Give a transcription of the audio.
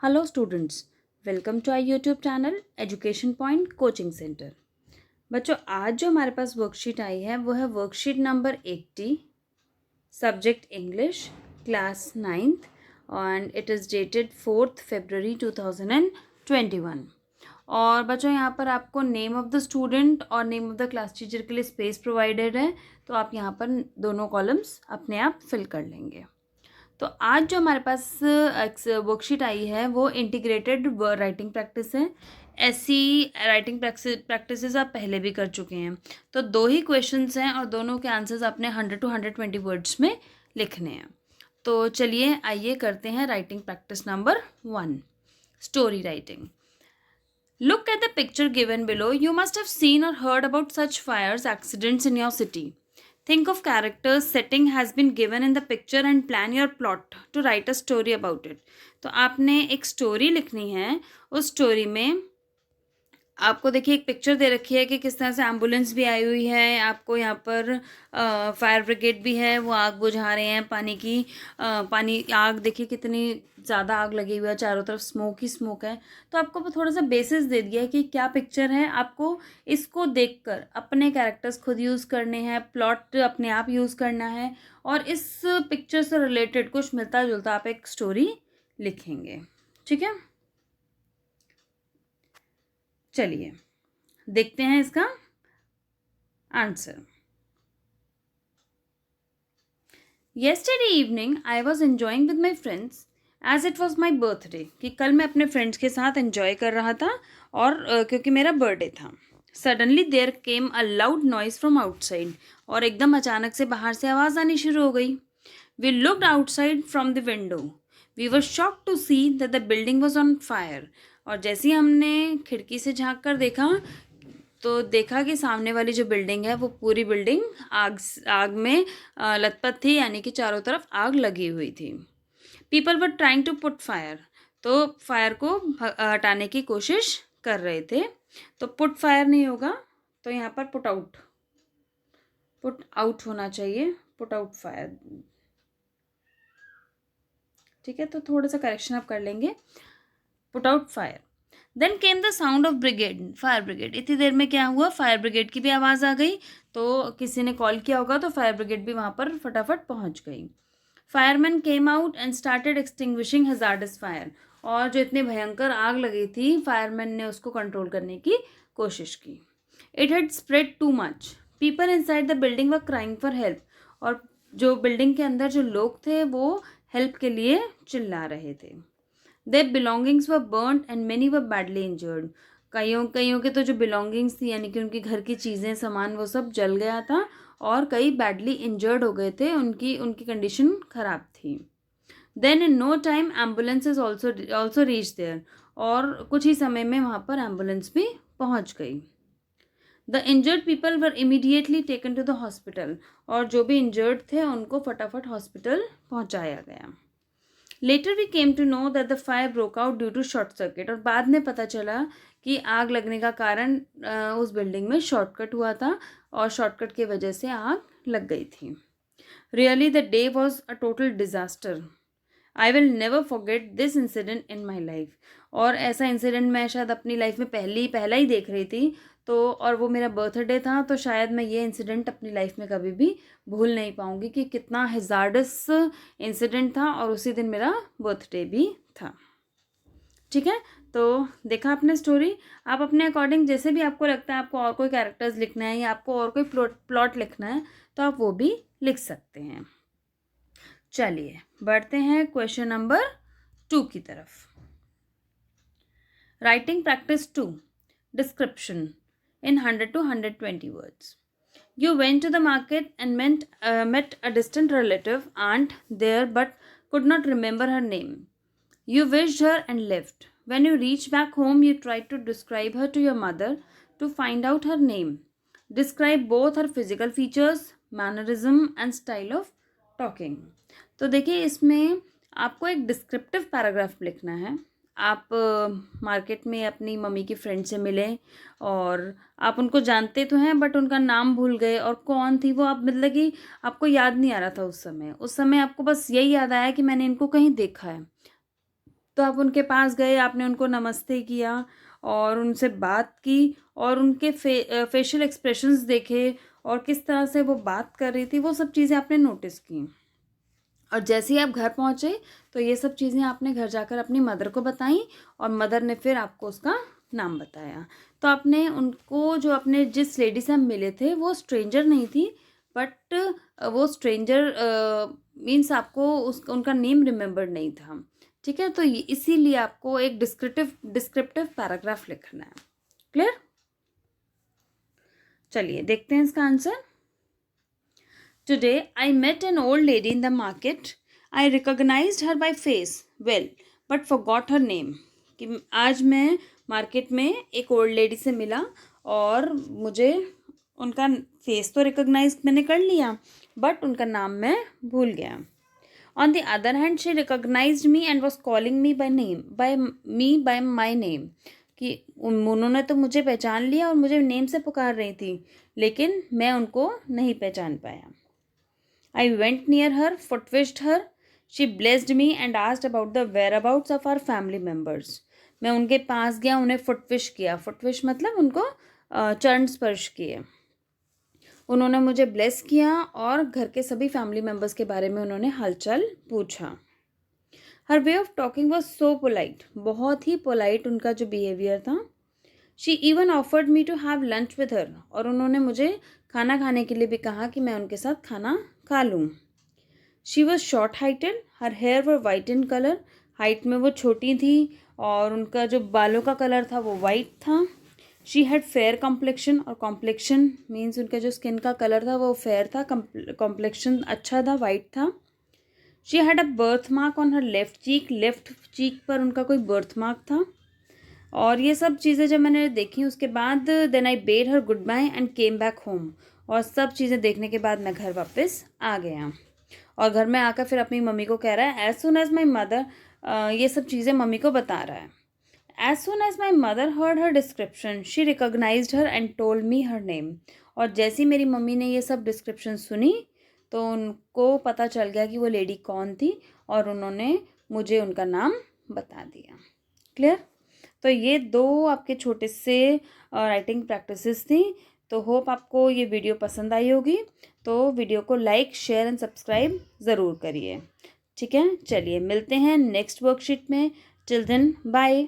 Hello students, welcome to our YouTube channel education point coaching centre. बच्चों, आज जो हमारे पास वर्कशीट आई है वो है worksheet number 80, subject English, class 9th, and it is dated 4th February 2021। और बच्चों, यहाँ पर आपको नेम ऑफ़ द स्टूडेंट और name of the class teacher के लिए स्पेस प्रोवाइडेड है, तो आप यहाँ पर दोनों कॉलम्स अपने आप फिल कर लेंगे। तो आज जो हमारे पास वर्कशीट आई है वो इंटीग्रेटेड राइटिंग प्रैक्टिस है। ऐसी राइटिंग प्रैक्टिसेस आप पहले भी कर चुके हैं। तो दो ही क्वेश्चंस हैं और दोनों के आंसर्स आपने 100 to 120 वर्ड्स में लिखने हैं। तो चलिए आइए करते हैं writing practice number 1, story writing. Look at the picture given below. You must have seen or heard about such fires accidents in your city. Think of characters, setting has been given in the picture and plan your plot to write a story about it. तो आपने एक story लिखनी है। उस story में आपको देखिए एक पिक्चर दे रखी है कि किस तरह से एम्बुलेंस भी आई हुई है, आपको यहाँ पर फायर ब्रिगेड भी है, वो आग बुझा रहे हैं पानी की। पानी आग देखिए कितनी ज़्यादा आग लगी हुई है, चारों तरफ स्मोक ही स्मोक है। तो आपको थोड़ा सा बेसिस दे दिया है कि क्या पिक्चर है। आपको इसको देखकर अपने कैरेक्टर्स खुद यूज़ करने हैं, प्लॉट अपने आप यूज़ करना है और इस पिक्चर से रिलेटेड कुछ मिलता जुलता आप एक स्टोरी लिखेंगे। ठीक है, चलिए देखते हैं इसका answer. Yesterday evening I was enjoying with my friends as it was my birthday, कि कल मैं अपने फ्रेंड्स के साथ एंजॉय कर रहा था और क्योंकि मेरा बर्थडे था। Suddenly there came a loud noise from outside, और एकदम अचानक से बाहर से आवाज़ आनी शुरू हो गई। We looked outside from the window, we were shocked to see that the building was on fire. और जैसे ही हमने खिड़की से झांक कर देखा तो देखा कि सामने वाली जो बिल्डिंग है वो पूरी बिल्डिंग आग में लथपथ थी, यानी कि चारों तरफ आग लगी हुई थी। People were trying to put fire, तो फायर को हटाने की कोशिश कर रहे थे। तो पुट फायर नहीं होगा, तो यहाँ पर पुट आउट होना चाहिए, पुट आउट फायर। ठीक है, तो थोड़ा सा करेक्शन आप कर लेंगे, put out fire. Then came the sound of brigade, fire brigade. इतनी देर में क्या हुआ, फायर ब्रिगेड की भी आवाज़ आ गई। तो किसी ने कॉल किया होगा तो फायर ब्रिगेड भी वहाँ पर फटाफट पहुँच गई। Fireman came out and started extinguishing hazardous fire, और जो इतनी भयंकर आग लगी थी फायरमैन ने उसको कंट्रोल करने की कोशिश की। It had spread too much, people inside the building were crying for help, और जो बिल्डिंग के अंदर जो लोग थे वो हेल्प के लिए चिल्ला रहे थे। Their belongings were burnt and many were badly injured. कईयों के तो जो बिलोंगिंग्स थी, यानी कि उनकी घर की चीज़ें सामान वो सब जल गया था और कई बैडली इंजर्ड हो गए थे, उनकी कंडीशन ख़राब थी। Then in no time ambulances also reach there, और कुछ ही समय में वहाँ पर एम्बुलेंस भी पहुँच गई। The injured people were immediately taken to the hospital, और जो भी इंजर्ड थे उनको फटाफट हॉस्पिटल पहुँचाया गया। Later we came to know that the fire broke out due to short circuit, और बाद में पता चला कि आग लगने का कारण उस बिल्डिंग में शॉर्टकट हुआ था और शॉर्टकट की वजह से आग लग गई थी। Really the day was a total disaster, I will never forget this incident in my life. और ऐसा इंसिडेंट मैं शायद अपनी लाइफ में पहला ही देख रही थी, तो और वो मेरा बर्थडे था, तो शायद मैं ये इंसिडेंट अपनी लाइफ में कभी भी भूल नहीं पाऊँगी कि कितना हैज़ार्डस इंसिडेंट था, और उसी दिन मेरा बर्थडे भी था। ठीक है, तो देखा आपने स्टोरी। आप अपने अकॉर्डिंग जैसे भी आपको लगता है आपको और कोई कैरेक्टर्स लिखना है या आपको और कोई प्लॉट लिखना है तो आप वो भी लिख सकते हैं। चलिए बढ़ते हैं क्वेश्चन नंबर 2 की तरफ। Writing practice 2, description in 100 to 120 words. You went to the market and met a distant relative aunt there but could not remember her name. You wished her and left. When you reached back home, you tried to describe her to your mother to find out her name. Describe both her physical features, mannerism and style of talking. तो देखिए इसमें आपको एक descriptive paragraph लिखना है। आप market में अपनी मम्मी की फ्रेंड से मिले और आप उनको जानते तो हैं बट उनका नाम भूल गए, और कौन थी वो आप मतलब कि आपको याद नहीं आ रहा था उस समय आपको बस यही याद आया कि मैंने इनको कहीं देखा है। तो आप उनके पास गए, आपने उनको नमस्ते किया और उनसे बात की और उनके फेशियल एक्सप्रेशंस देखे और किस तरह से वो बात कर रही थी, वो सब चीज़ें आपने नोटिस की। और जैसे ही आप घर पहुँचे तो ये सब चीज़ें आपने घर जाकर अपनी मदर को बताई और मदर ने फिर आपको उसका नाम बताया। तो आपने उनको, जो अपने जिस लेडी से हम मिले थे, वो स्ट्रेंजर नहीं थी, बट वो स्ट्रेंजर मीन्स आपको उनका नेम रिमेंबर नहीं था। ठीक है, तो इसीलिए आपको एक डिस्क्रिप्टिव पैराग्राफ लिखना है। क्लियर? चलिए देखते हैं इसका answer. Today I met an old lady in the market. I recognized her by face well, but forgot her name. कि आज मैं मार्केट में एक ओल्ड लेडी से मिला और मुझे उनका फेस तो रिकॉग्नाइज मैंने कर लिया, बट उनका नाम मैं भूल गया। On the other hand, she recognized me and was calling me by my name. कि उन्होंने तो मुझे पहचान लिया और मुझे नेम से पुकार रही थी, लेकिन मैं उनको नहीं पहचान पाया। I went near her, foot-wished her. She blessed me and asked about the whereabouts of our family members. मैं उनके पास गया, उन्हें फुटविश किया। फुटविश मतलब उनको चरण स्पर्श किए। उन्होंने मुझे ब्लेस किया और घर के सभी फैमिली मेम्बर्स के बारे में उन्होंने हालचाल पूछा। Her way of talking was so polite, बहुत ही पोलाइट उनका जो बिहेवियर था। She even offered me to have lunch with her, और उन्होंने मुझे खाना खाने के लिए भी कहा कि मैं उनके साथ खाना खा लूँ। She was short heighted, her hair were white in colour, height में वो छोटी थी और उनका जो बालों का कलर था वो वाइट था। शी हैड फेयर कॉम्प्लेक्शन, और कॉम्प्लेक्शन मीन्स उनका जो स्किन का कलर था वो फेयर था, कॉम्प्लेक्शन अच्छा था, वाइट था। She had a birth mark on her left cheek पर उनका कोई बर्थ मार्क था। और ये सब चीज़ें जब मैंने देखी उसके बाद then I bade her good bye and came back home, और सब चीज़ें देखने के बाद मैं घर वापस आ गया। और घर में आकर फिर अपनी मम्मी को कह रहा है, as soon as my mother, ये सब चीज़ें मम्मी को बता रहा है। As soon as my mother heard her description she recognised her and told me her name. और जैसी मेरी मम्मी ने ये सब डिस्क्रिप्शन सुनी तो उनको पता चल गया कि वो लेडी कौन थी और उन्होंने मुझे उनका नाम बता दिया। क्लियर? तो ये 2 आपके छोटे से राइटिंग प्रैक्टिसेस थी। तो होप आपको ये वीडियो पसंद आई होगी। तो वीडियो को लाइक, शेयर एंड सब्सक्राइब ज़रूर करिए। ठीक है, चलिए मिलते हैं नेक्स्ट वर्कशीट में। Till then bye.